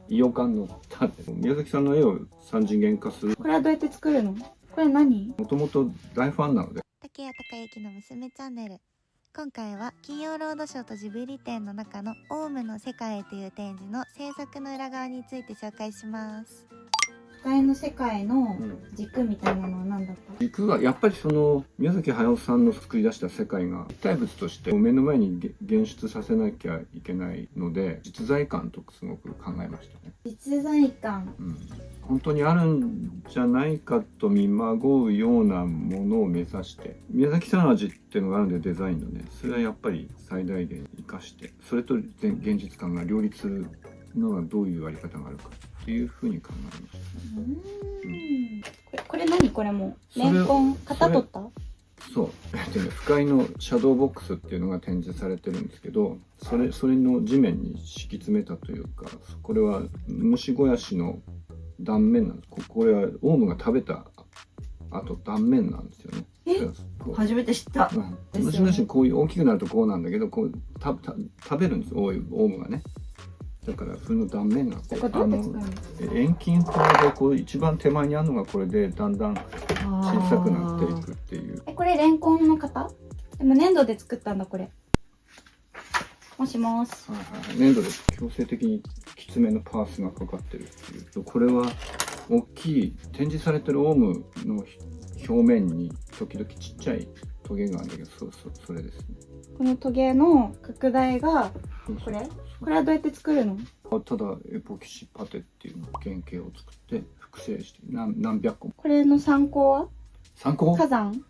伊予館の宮崎さんの絵を3次元化する。これはどうやって作るの？これ何？もともと大ファンなので。竹谷隆之の娘チャンネル。今回は金曜ロードショーとジブリ展の中のオウムの世界という展示の制作の裏側について紹介します。機械の世界の軸みたいなのは何だった？軸はやっぱりその宮崎駿さんの作り出した世界が実体物として目の前に現出させなきゃいけないので、実在感とすごく考えましたね。実在感、本当にあるんじゃないかと見まごうようなものを目指して、宮崎さん味っていうのがあるんで、デザインのね、それはやっぱり最大限生かして、それと現実感が両立するのはどういうあり方があるかっていうふうに考えました。これ何？これもレンコン型取った？そう、不快のシャドーボックスっていうのが展示されてるんですけど、それの地面に敷き詰めたというか、これは虫肥やしの断面なんです。これはオウムが食べた断面なんですよね。初めて知った。虫のこういう大きくなるとこうなんだけど、こう食べるんですよ、オウムがね。だからその断面が遠近法でこう一番手前にあるのがこれでだんだん小さくなっていくっていう。これレンコンの型？でも粘土で作ったんだこれ。もしもし。粘土で強制的にきつめのパースがかかってるっていう。これは大きい展示されてるオウムの表面に時々ちっちゃいトゲがあるんだけど、それですね。このトゲの拡大がこれはどうやって作るの？ただエポキシパテっていう原型を作って複製して何百個も。これの参考は？参考？火山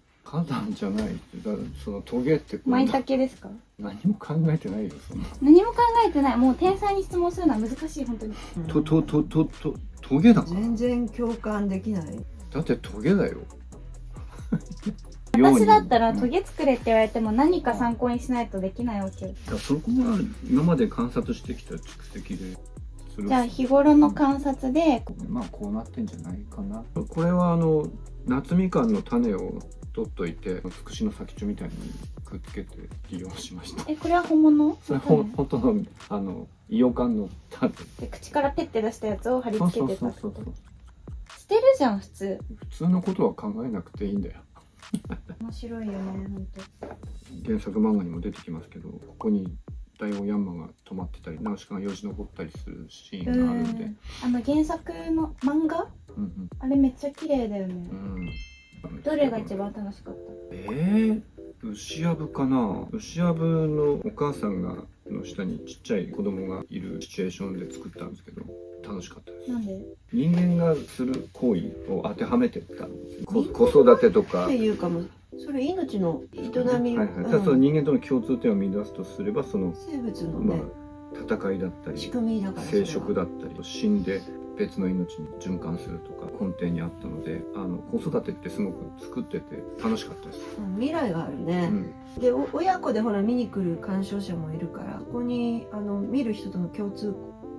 じゃない。そのトゲって舞茸ですか？何も考えてないよ。何も考えてない。もう天才に質問するのは難しい本当に。トゲだから。全然共感できない。だってトゲだよ。私だったらトゲ作れって言われても何か参考にしないとできないわけよ。そこが今まで観察してきた蓄積で。じゃあ日頃の観察でまあこうなってんじゃないかな。これは夏みかんの種を取っといてつくしの先っちょみたいにくっつけて利用しました。これは本物？それ本当の伊予館の種で口からペッて出したやつを貼り付けてた。そう捨てるじゃん普通のことは考えなくていいんだよ。面白いよね本当。原作漫画にも出てきますけど、ここに大王ヤンマが止まってたりナウシカがよじ登ったりするシーンがあるんで、原作の漫画、あれめっちゃ綺麗だよね。どれが一番楽しかった？牛やぶかな。牛やぶのお母さんの下にちっちゃい子供がいるシチュエーションで作ったんですけど、楽しかったです。なんで？人間がする行為を当てはめてったんです。子育てとかっていうかも、それ命の営み。その人間との共通点を見出すとすれば、その生物のね、戦いだったり仕組みだから、生殖だったり死んで別の命に循環するとか根底にあったので、子育てってすごく作ってて楽しかったです。未来があるね。で親子でほら見に来る鑑賞者もいるから、ここに見る人との共通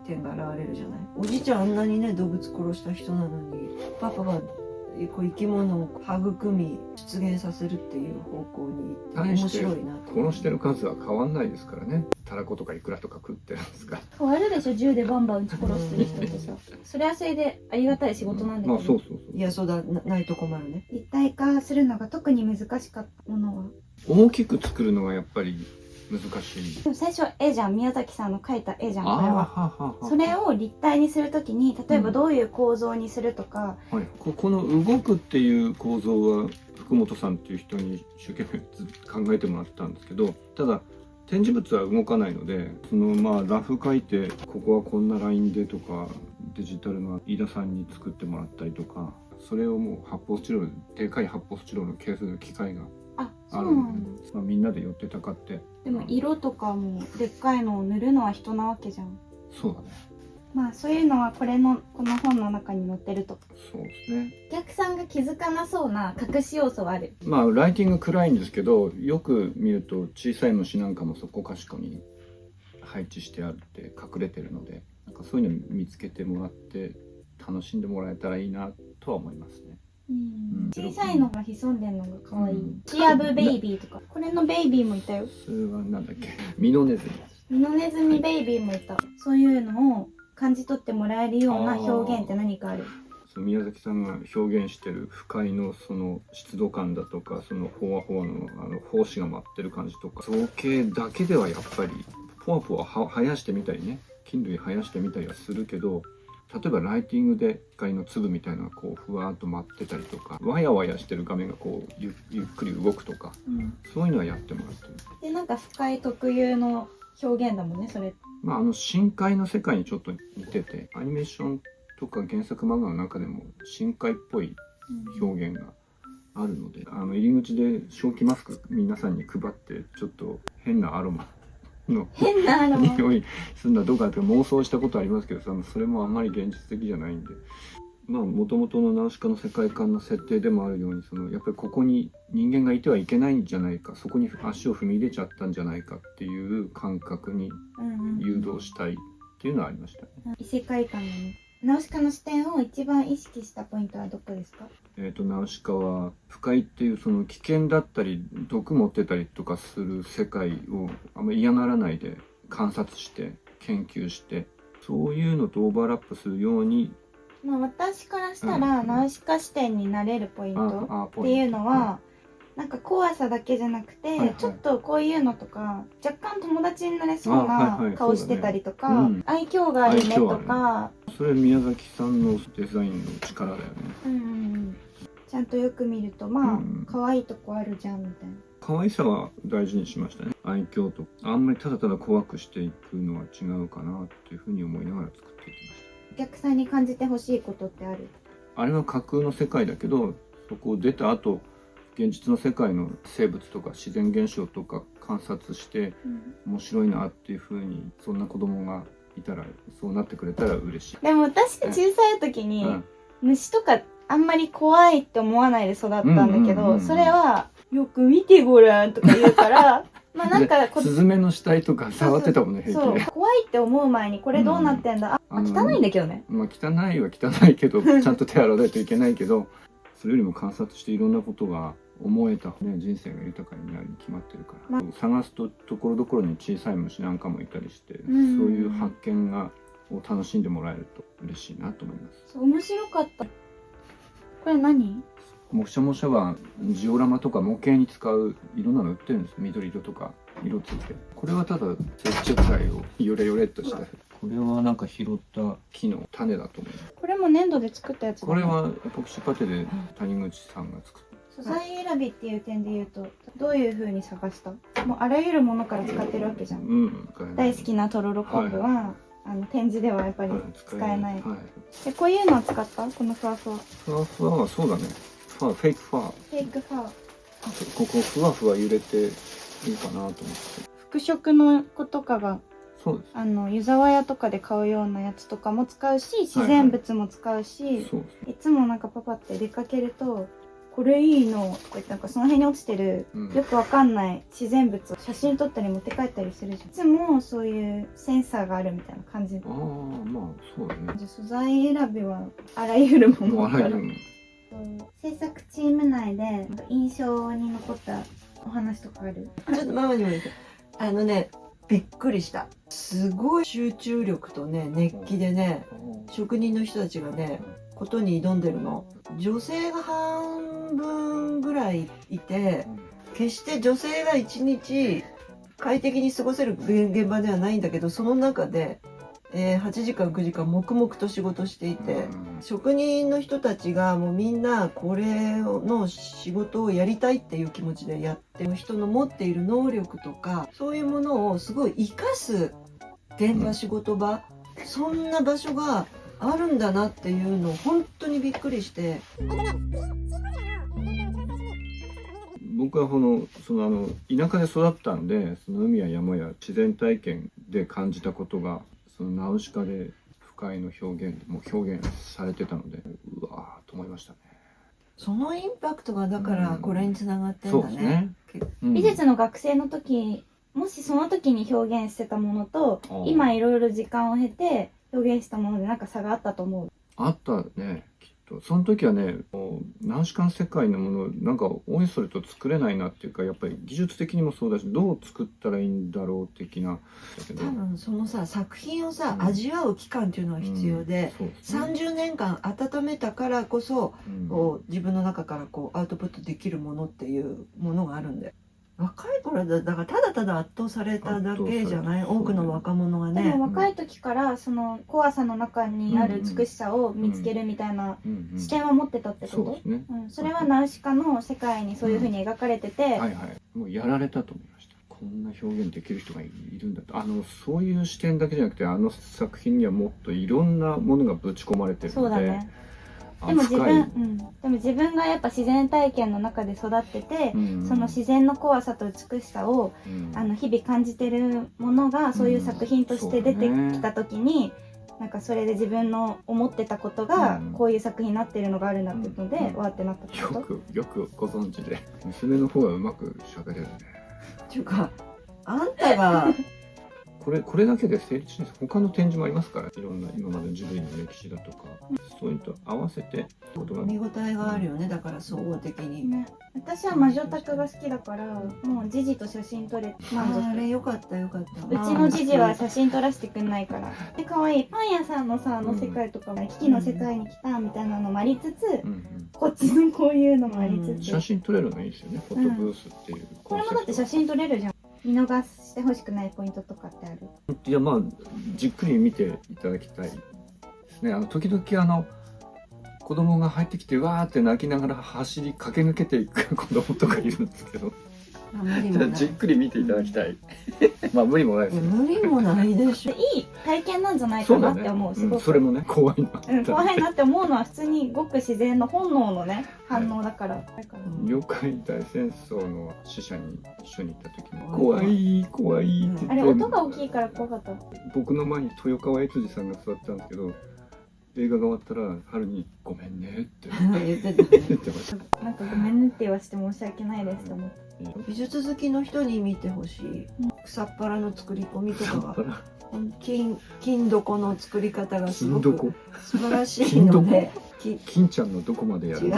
点が現れるじゃない。おじいちゃんあんなにね動物殺した人なのに、パパはこう生き物を育み出現させるっていう方向に面白いなと。殺してる数は変わんないですからね。たらことかいくらとか食ってるんですか。変わるでしょ、銃でバンバン撃ち殺してる人ってさ。それはそれでありがたい仕事なんだけど。いや、そうだ、ないと困るね。立体化するのが特に難しかったものは？大きく作るのがやっぱり難しい。でも最初は絵じゃん。宮崎さんの描いた絵じゃん、これは。それを立体にするときに、例えばどういう構造にするとか、この動くっていう構造は福本さんっていう人に一生懸命考えてもらったんですけど、ただ展示物は動かないので、ラフ描いてここはこんなラインでとか、デジタルの飯田さんに作ってもらったりとか、それをもう発泡スチロール、でかい発泡スチロールのケースの機械があるので、みんなで寄ってたかって。でも色とかもでっかいのを塗るのは人なわけじゃん。そうだね。まあそういうのはこの本の中に載ってると。そうですね。お客さんが気づかなそうな隠し要素はある。ライティング暗いんですけど、よく見ると小さい虫なんかもそこかしこに配置してあって隠れてるので、なんかそういうのを見つけてもらって楽しんでもらえたらいいなとは思いますね。小さいのが潜んでるのが可愛い。チアブベイビーとか、これのベイビーもいたよ。それはなんだっけ、ミノネズミ。ミノネズミベイビーもいた。そういうのを感じ取ってもらえるような表現って何かある？その宮崎さんが表現してる不快のその湿度感だとか、そのほわほわの胞子が舞ってる感じとか、造形だけではやっぱりポワポワ生やしてみたりね、菌類生やしてみたりはするけど、例えばライティングで光の粒みたいなのがこうふわーっと舞ってたりとか、わやわやしてる画面がこうゆっくり動くとか、そういうのはやってもらってる。でなんか深い特有の表現だもんね、それ。深海の世界にちょっと似てて、アニメーションとか原作漫画の中でも深海っぽい表現があるので、入り口で正気マスク皆さんに配って、ちょっと変なアロマの変なアロマ匂いするのはどうかって妄想したことありますけど、それもあんまり現実的じゃないんで、もともとのナウシカの世界観の設定でもあるように、やっぱりここに人間がいてはいけないんじゃないか、そこに足を踏み入れちゃったんじゃないかっていう感覚に誘導したいっていうのはありましたね。異世界観のね。ナウシカの視点を一番意識したポイントはどこですか？ナウシカは不快っていうその危険だったり毒持ってたりとかする世界をあんまり嫌がらないで観察して研究して、そういうのとオーバーラップするように、私からしたら、ナウシカ視点になれるポイントっていうのは、なんか怖さだけじゃなくて、ちょっとこういうのとか若干友達になれそうな顔してたりとか、愛嬌があるねとか、それ宮崎さんのデザインの力だよね。ちゃんとよく見ると可愛いとこあるじゃんみたいな。可愛さは大事にしましたね。愛嬌とあんまりただただ怖くしていくのは違うかなっていうふうに思いながら作っていきました。お客さんに感じてほしいことってある？あれは架空の世界だけど、そこを出た後現実の世界の生物とか自然現象とか観察して面白いなっていうふうに、そんな子供がいたらそうなってくれたら嬉しい。でも私が小さい時に虫とかあんまり怖いって思わないで育ったんだけど、それはよく見てごらんとか言うからなんかスズメの死体とか触ってたもんね、平気で。怖いって思う前にこれどうなってんだ、汚いんだけどね。汚いは汚いけどちゃんと手洗わないといけないけど、それよりも観察していろんなことが思えた、人生が豊かになるに決まってるから、探すとところどころに小さい虫なんかもいたりして、そういう発見を楽しんでもらえると嬉しいなと思います。面白かった。これ何？もしゃもしゃはジオラマとか模型に使ういろんなの売ってるんです。緑色とか色ついて。これはただ接着剤をヨレヨレっとした。これはなんか拾った木の種だと思います。これも粘土で作ったやつだね。これはエポキシパテで谷口さんが作った。素材選びっていう点で言うとどういう風に探した？もうあらゆるものから使ってるわけじゃん。大好きなとろろ昆布は、展示ではやっぱり使えない。でこういうのを使った？このふわふわ。ふわふわはそうだね。フェイクファー。フェイクファー。ここふわふわ揺れていいかなと思って。服飾の子とかがそうです。湯沢屋とかで買うようなやつとかも使うし、自然物も使うし、いつもなんかパパって出かけるとこれいいのとか言って、なんかその辺に落ちてる、よくわかんない自然物を写真撮ったり持って帰ったりするじゃん。いつもそういうセンサーがあるみたいな感じ。そうだね。じゃあ素材選びはあらゆるものから。制作チーム内で印象に残ったお話とかある？ちょっとママにも言って、びっくりした。すごい集中力とね、熱気でね、職人の人たちがね、ことに挑んでるの。女性が半分ぐらいいて、決して女性が一日快適に過ごせる現場ではないんだけど、その中で、8時間9時間黙々と仕事していて、職人の人たちがもうみんなこれの仕事をやりたいっていう気持ちでやってる、人の持っている能力とかそういうものをすごい生かす現場、仕事場、そんな場所があるんだなっていうのを本当にびっくりして。僕は田舎で育ったんで、その海や山や自然体験で感じたことがそのナウシカで不快の表現されてたので、うわーと思いましたね。そのインパクトがだからこれにつながってんだね。美術の学生の時、もしその時に表現してたものと今いろいろ時間を経て表現したものでなんか差があったと思う？あったね、きっその時はね、もうナウシカの世界のものなんかおいそれと作れないなっていうか、やっぱり技術的にもそうだし、どう作ったらいいんだろう的な。だけど多分そのさ作品をさ、うん味わう期間っていうのが必要で、そうですね30年間温めたからこそ、うんこう自分の中からこうアウトプットできるものっていうものがあるんで、若い頃だからただただ圧倒されただけじゃない、多くの若者がね。でも若い時からその怖さの中にある美しさを見つけるみたいな視点は持ってたってこと？そうですね。それはナウシカの世界にそういう風に描かれてて、はいはい。もうやられたと思いました。こんな表現できる人がいるんだと。そういう視点だけじゃなくて、作品にはもっといろんなものがぶち込まれてるので。そうだね。でも自分がやっぱ自然体験の中で育ってて、その自然の怖さと美しさを、日々感じてるものがそういう作品として出てきた時に、なんかそれで自分の思ってたことがこういう作品になってるのがあるなっていうので、わーってなったってこと？よくご存知で、娘の方がうまく喋れるね。っていうかあんたがこれだけで成立しないです。他の展示もありますから、いろんな今までのジブリの歴史だとか、そういうのと合わせて見応えがあるよね。だから総合的に、ね、私は魔女宅が好きだから、もうジジと写真撮れ満足。あれよかったよかった。うちのジジは写真撮らせてくんないから。で可愛いパン屋さんのさ世界とかも、危機の世界に来たみたいなのもありつつ、こっちのこういうのもありつつ、写真撮れるのいいですよね。フォトブースっていうこれもだって写真撮れるじゃん。見逃してほしくないポイントとかってある？いや、まあじっくり見ていただきたいですね。時々子供が入ってきてわーって泣きながら駆け抜けていく子供とかいるんですけど、じっくり見ていただきたい。まあ無理もないです。無理もないでしょ。いい体験なんじゃないかなって思う。すごくそれもね、怖いな。怖いなって思うのは普通にごく自然の本能のね反応だから。妖怪大戦争の死者に一緒に行った時に怖い怖いって言って、あれ音が大きいから怖かった。僕の前に豊川悦司さんが座ったんですけど、映画が終わったら春にごめんねって言ってました。なんかごめんねって言わせて申し訳ないですと思って。美術好きの人に見てほしい。草っぱらの作り込みとかが、金床の作り方がすごく素晴らしいので。金ちゃんのどこまでやる？違う。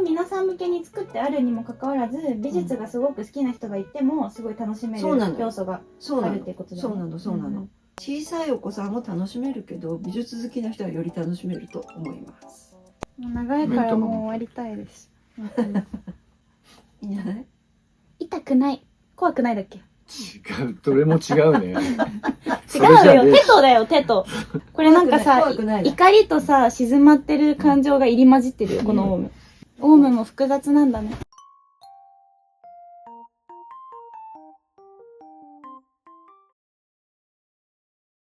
皆さん向けに作ってあるにもかかわらず、美術がすごく好きな人がいてもすごい楽しめる要素があるっていうことだね。そうなの。小さいお子さんも楽しめるけど、美術好きな人はより楽しめると思います。長いからもう終わりたいです。いいんじゃない？痛くない、怖くないだっけ？違う、どれも違うね。違うよ、手とだよ、手と。これなんかさ、怒りとさ、静まってる感情が入り混じってるよ、このオウム。オウムも複雑なんだね。